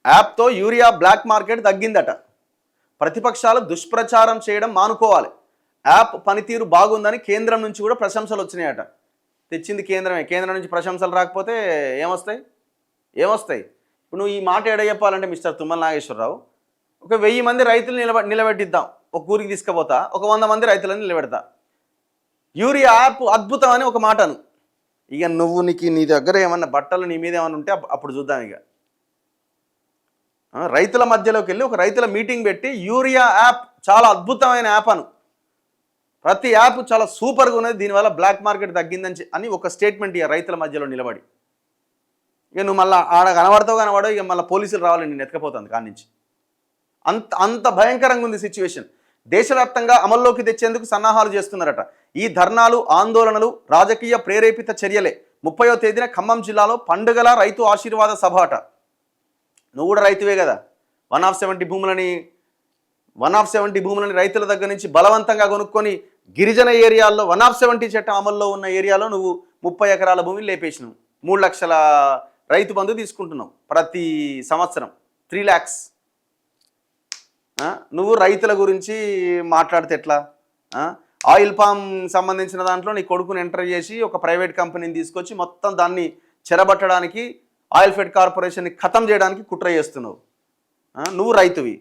యాప్తో urea black market తగ్గిందట. ప్రతిపక్షాలు దుష్ప్రచారం చేయడం మానుకోవాలి. యాప్ పనితీరు బాగుందని కేంద్రం నుంచి కూడా ప్రశంసలు వచ్చినాయట. తెచ్చింది కేంద్రమే. కేంద్రం నుంచి ప్రశంసలు రాకపోతే ఏమొస్తాయి? ఇప్పుడు నువ్వు ఈ మాట ఎడ చెప్పాలంటే మిస్టర్ తుమ్మల నాగేశ్వరరావు, ఒక 1000 మంది రైతులు నిలబెట్టిద్దాం, ఒక ఊరికి తీసుకుపోతా, ఒక 100 మంది రైతులను నిలబెడతా, యూరియా యాప్ అద్భుతం అని ఒక మాటను. ఇక నువ్వు నీ దగ్గర ఏమన్నా బట్టలు నీ మీద ఏమన్నా ఉంటే అప్పుడు చూద్దాం. ఇక రైతుల మధ్యలోకి వెళ్ళి ఒక రైతుల మీటింగ్ పెట్టి యూరియా యాప్ చాలా అద్భుతమైన యాప్ అను, ప్రతి యాప్ చాలా సూపర్గా ఉన్నది, దీనివల్ల బ్లాక్ మార్కెట్ తగ్గిందని అని ఒక స్టేట్మెంట్ ఇక రైతుల మధ్యలో నిలబడి. ఇక నువ్వు మళ్ళీ ఆడ కనబడతావు, ఇక మళ్ళీ పోలీసులు రావాలి నేను ఎత్తుకపోతుంది కాడి నుంచి. అంత భయంకరంగా ఉంది సిచ్యువేషన్. దేశవ్యాప్తంగా అమల్లోకి తెచ్చేందుకు సన్నాహాలు చేస్తున్నారట. ఈ ధర్నాలు, ఆందోళనలు రాజకీయ ప్రేరేపిత చర్యలే. 30వ తేదీన ఖమ్మం జిల్లాలో పండుగల రైతు ఆశీర్వాద సభ అట. నువ్వు కూడా రైతువే కదా. 170 భూములని రైతుల దగ్గర నుంచి బలవంతంగా కొనుక్కొని గిరిజన ఏరియాల్లో 170 చట్టం అమల్లో ఉన్న ఏరియాలో నువ్వు 30 ఎకరాల భూమిని లేపేసినావు. 3 లక్షల రైతు బంధు తీసుకుంటున్నావు ప్రతి సంవత్సరం, 3 lakhs. నువ్వు రైతుల గురించి మాట్లాడితే ఎట్లా? ఆయిల్ పామ్ సంబంధించిన దాంట్లో నీ కొడుకుని ఎంటర్ చేసి ఒక ప్రైవేట్ కంపెనీని తీసుకొచ్చి మొత్తం దాన్ని చెరబట్టడానికి, ఆయిల్ ఫెడ్ కార్పొరేషన్ని ఖతం చేయడానికి కుట్ర చేస్తున్నావు. నువ్వు రైతువి.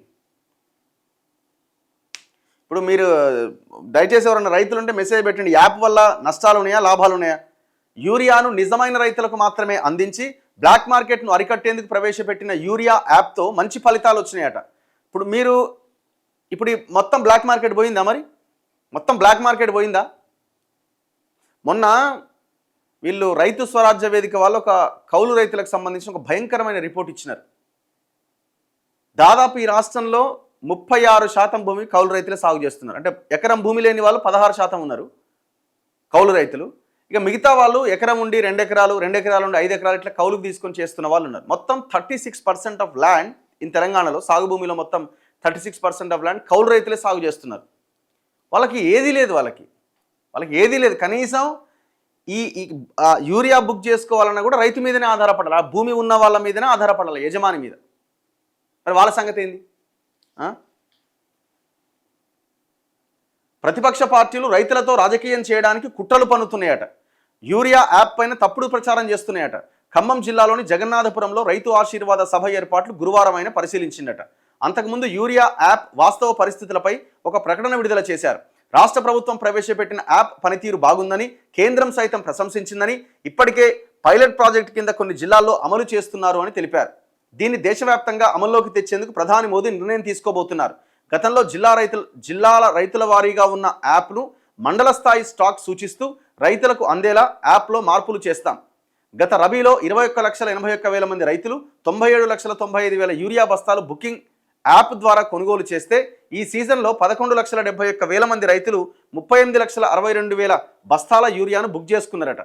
ఇప్పుడు మీరు దయచేసి ఎవరన్నా రైతులు ఉంటే మెసేజ్ పెట్టండి. యాప్ వల్ల నష్టాలు ఉన్నాయా, లాభాలు ఉన్నాయా? యూరియాను నిజమైన రైతులకు మాత్రమే అందించి బ్లాక్ మార్కెట్ను అరికట్టేందుకు ప్రవేశపెట్టిన యూరియా యాప్తో మంచి ఫలితాలు వచ్చినాయట. ఇప్పుడు మొత్తం బ్లాక్ మార్కెట్ పోయిందా? మరి మొత్తం బ్లాక్ మార్కెట్ పోయిందా? మొన్న వీళ్ళు రైతు స్వరాజ్య వేదిక వాళ్ళు ఒక కౌలు రైతులకు సంబంధించిన ఒక భయంకరమైన రిపోర్ట్ ఇచ్చినారు. దాదాపు ఈ రాష్ట్రంలో 36% భూమి కౌలు రైతులే సాగు చేస్తున్నారు. అంటే ఎకరం భూమి లేని వాళ్ళు 16% ఉన్నారు కౌలు రైతులు. ఇక మిగతా వాళ్ళు ఎకరం ఉండి 2 ఎకరాలు, 2 ఎకరాలు ఉండి 5 ఎకరాలు ఇట్లా కౌలుకు తీసుకొని చేస్తున్న వాళ్ళు ఉన్నారు. మొత్తం 36% ఆఫ్ ల్యాండ్ ఇన్ తెలంగాణలో, సాగు భూమిలో మొత్తం 36% ఆఫ్ ల్యాండ్ కౌలు రైతులే సాగు చేస్తున్నారు. వాళ్ళకి ఏదీ లేదు, వాళ్ళకి ఏదీ లేదు. కనీసం ఈ యూరియా బుక్ చేసుకోవాలన్నా కూడా రైతు మీదనే ఆధారపడాలి, ఆ భూమి ఉన్న వాళ్ళ మీదనే ఆధారపడాలి, యజమాని మీద. మరి వాళ్ళ సంగతి ఏంది? ప్రతిపక్ష పార్టీలు రైతులతో రాజకీయం చేయడానికి కుట్రలు పన్నుతున్నాయట. యూరియా యాప్ పైన తప్పుడు ప్రచారం చేస్తున్నాయట. ఖమ్మం జిల్లాలోని జగన్నాథపురంలో రైతు ఆశీర్వాద సభ ఏర్పాట్లు గురువారం ఆయన పరిశీలించిందట. అంతకుముందు యూరియా యాప్ వాస్తవ పరిస్థితులపై ఒక ప్రకటన విడుదల చేశారు. రాష్ట్ర ప్రభుత్వం ప్రవేశపెట్టిన యాప్ పనితీరు బాగుందని, కేంద్రం సైతం ప్రశంసించిందని, ఇప్పటికే పైలట్ ప్రాజెక్టు కింద కొన్ని జిల్లాల్లో అమలు చేస్తున్నారు అని తెలిపారు. దీన్ని దేశవ్యాప్తంగా అమల్లోకి తెచ్చేందుకు ప్రధాని మోదీ నిర్ణయం తీసుకోబోతున్నారు. గతంలో జిల్లాల రైతుల వారీగా ఉన్న యాప్ను మండల స్థాయి స్టాక్ సూచిస్తూ రైతులకు అందేలా యాప్లో మార్పులు చేస్తాం. గత రబీలో 21,81,000 మంది రైతులు 97,95,000 యూరియా బస్తాలు బుకింగ్ యాప్ ద్వారా కొనుగోలు చేస్తే, ఈ సీజన్లో 11,71,000 మంది రైతులు 38,62,000 బస్తాల యూరియాను బుక్ చేసుకున్నారట.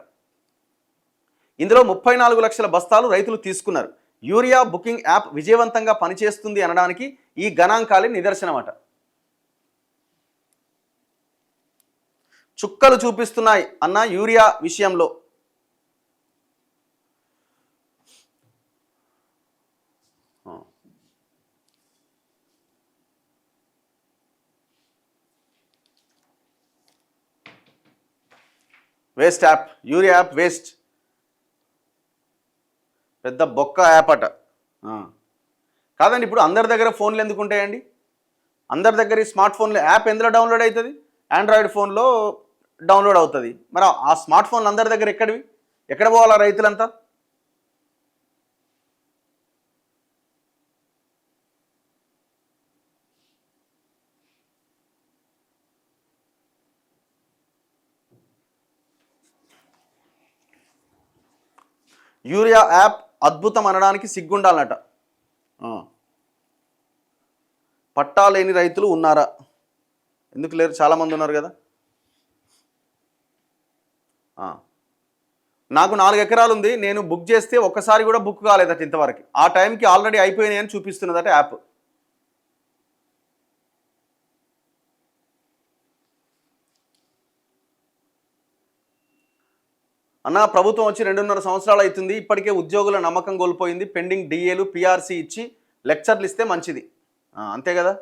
ఇందులో 34 లక్షల బస్తాలు రైతులు తీసుకున్నారు. యూరియా బుకింగ్ యాప్ విజయవంతంగా పనిచేస్తుంది అనడానికి ఈ గణాంకాలే నిదర్శనమట. చుక్కలు చూపిస్తున్నాయి అన్న యూరియా విషయంలో. Waste app, urea app waste, పెద్ద బొక్క యాప్ అట. కాదండి, ఇప్పుడు అందరి దగ్గర ఫోన్లు ఎందుకు ఉంటాయండి? అందరి దగ్గర స్మార్ట్ ఫోన్లు, యాప్ ఎందులో డౌన్లోడ్ అవుతుంది? ఆండ్రాయిడ్ ఫోన్లో డౌన్లోడ్ అవుతుంది. మరి ఆ స్మార్ట్ ఫోన్లు అందరి దగ్గర ఎక్కడ పోవాలా రైతులంతా? యూరియా యాప్ అద్భుతం అనడానికి సిగ్గుండాలన్నట. పట్టా లేని రైతులు ఉన్నారా? ఎందుకు లేరు? చాలామంది ఉన్నారు కదా. నాకు 4 ఎకరాలు ఉంది, నేను బుక్ చేస్తే ఒక్కసారి కూడా బుక్ కాలేదట ఇంతవరకు. ఆ టైంకి ఆల్రెడీ అయిపోయినాయి అని చూపిస్తున్నదట యాప్. అన్న, ప్రభుత్వం వచ్చి 2.5 సంవత్సరాలు అవుతుంది, ఇప్పటికే ఉద్యోగుల నమ్మకం కోల్పోయింది. పెండింగ్ డిఏలు, పిఆర్సీ ఇచ్చి లెక్చర్లు ఇస్తే మంచిది. అంతే కదా.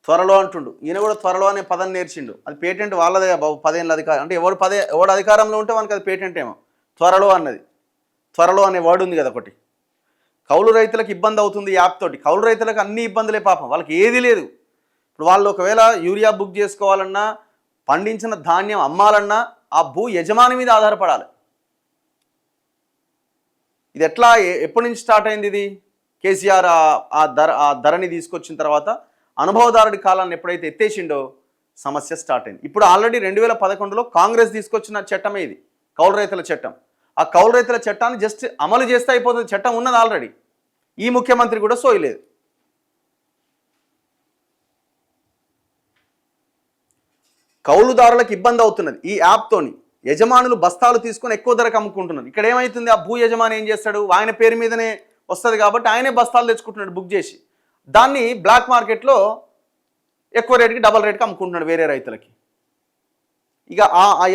త్వరలో అంటుండు, ఈయన కూడా త్వరలో అనే పదం నేర్చిండు. అది పేటెంట్ వాళ్ళదే బాబు, 10 ఏళ్ళ అధికారం అంటే ఎవడు అధికారంలో ఉంటే మనకి అది పేటెంట్ ఏమో. త్వరలో అన్నది, త్వరలో అనే వర్డ్ ఉంది కదా ఒకటి. కౌలు రైతులకు ఇబ్బంది అవుతుంది ఈ యాప్ తోటి. కౌలు రైతులకు అన్ని ఇబ్బందులే పాపం, వాళ్ళకి ఏది లేదు. ఇప్పుడు వాళ్ళు ఒకవేళ యూరియా బుక్ చేసుకోవాలన్నా, పండించిన ధాన్యం అమ్మాలన్నా ఆ భూ యజమాని మీద ఆధారపడాలి. ఇది ఎట్లా, ఎప్పటి నుంచి స్టార్ట్ అయింది ఇది? కేసీఆర్ ఆ ధరని తీసుకొచ్చిన తర్వాత అనుభవదారుడి కాలాన్ని ఎప్పుడైతే ఎత్తేసిండో సమస్య స్టార్ట్ అయింది. ఇప్పుడు ఆల్రెడీ 2011లో కాంగ్రెస్ తీసుకొచ్చిన చట్టమే ఇది, కౌలు రైతుల చట్టం. ఆ కౌలు రైతుల చట్టాన్ని జస్ట్ అమలు చేస్తే అయిపోతుంది. చట్టం ఉన్నది ఆల్రెడీ. ఈ ముఖ్యమంత్రి కూడా సోయలేదు. కౌలుదారులకు ఇబ్బంది అవుతున్నది ఈ యాప్తోని. యజమానులు బస్తాలు తీసుకొని ఎక్కువ ధరకు అమ్ముకుంటున్నారు. ఇక్కడ ఏమవుతుంది, ఆ భూ యజమాని ఏం చేస్తాడు, ఆయన పేరు మీదనే వస్తుంది కాబట్టి ఆయనే బస్తాలు తెచ్చుకుంటున్నాడు బుక్ చేసి. దాన్ని బ్లాక్ మార్కెట్లో ఎక్కువ రేటుకి, డబల్ రేటుకి అమ్ముకుంటున్నాడు వేరే రైతులకి. ఇక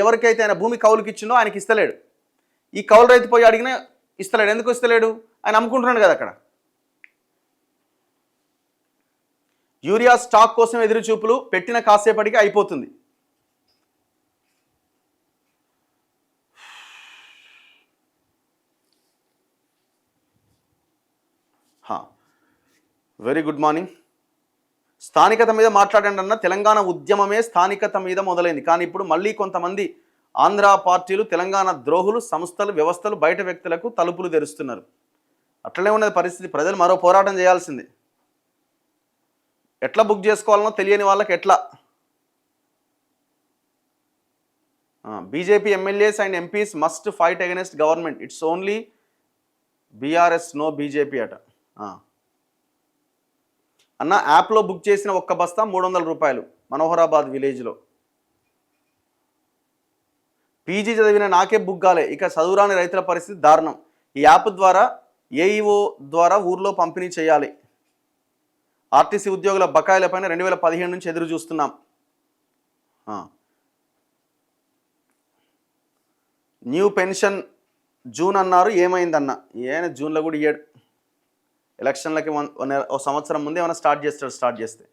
ఎవరికైతే ఆయన భూమి కౌలుకి ఇచ్చిందో ఆయనకి ఇస్తలేడు. ఈ కౌలు రైతు పోయి అడిగినా ఇస్తలేడు. ఎందుకు ఇస్తలేడు, ఆయన అమ్ముకుంటున్నాడు కదా అక్కడ. యూరియా స్టాక్ కోసం ఎదురు చూపులు, పెట్టిన కాసేపటికి అయిపోతుంది. Very good morning. స్థానికత మీద మాట్లాడండి అన్న, తెలంగాణ ఉద్యమమే స్థానికత మీద మొదలైంది. కానీ ఇప్పుడు మళ్ళీ కొంతమంది ఆంధ్ర పార్టీలు, తెలంగాణ ద్రోహులు, సంస్థలు, వ్యవస్థలు బయట వ్యక్తులకు తలుపులు తెరుస్తున్నారు. అట్లనే ఉన్నది పరిస్థితి. ప్రజలు మరో పోరాటం చేయాల్సిందే. ఎట్లా బుక్ చేసుకోవాలనో తెలియని వాళ్ళకి ఎట్లా. BJP MLAs and MPs must fight against government, it's only BRS no BJP అట. అన్న యాప్లో బుక్ చేసిన ఒక్క బస్తా 300 రూపాయలు మనోహరాబాద్ విలేజ్లో. పీజీ చదివిన నాకే బుక్ కాలే, ఇక చదువురాని రైతుల పరిస్థితి దారుణం. ఈ యాప్ ద్వారా ఏఈఓ ద్వారా ఊర్లో పంపిణీ చేయాలి. ఆర్టీసీ ఉద్యోగుల బకాయిలపైన 2015 నుంచి ఎదురు చూస్తున్నాం. న్యూ పెన్షన్ జూన్ అన్నారు, ఏమైందన్న? జూన్లో కూడా ఇయ్యాడు. ఎలక్షన్లకి 1 సంవత్సరం ముందే ఏమైనా స్టార్ట్ చేస్తే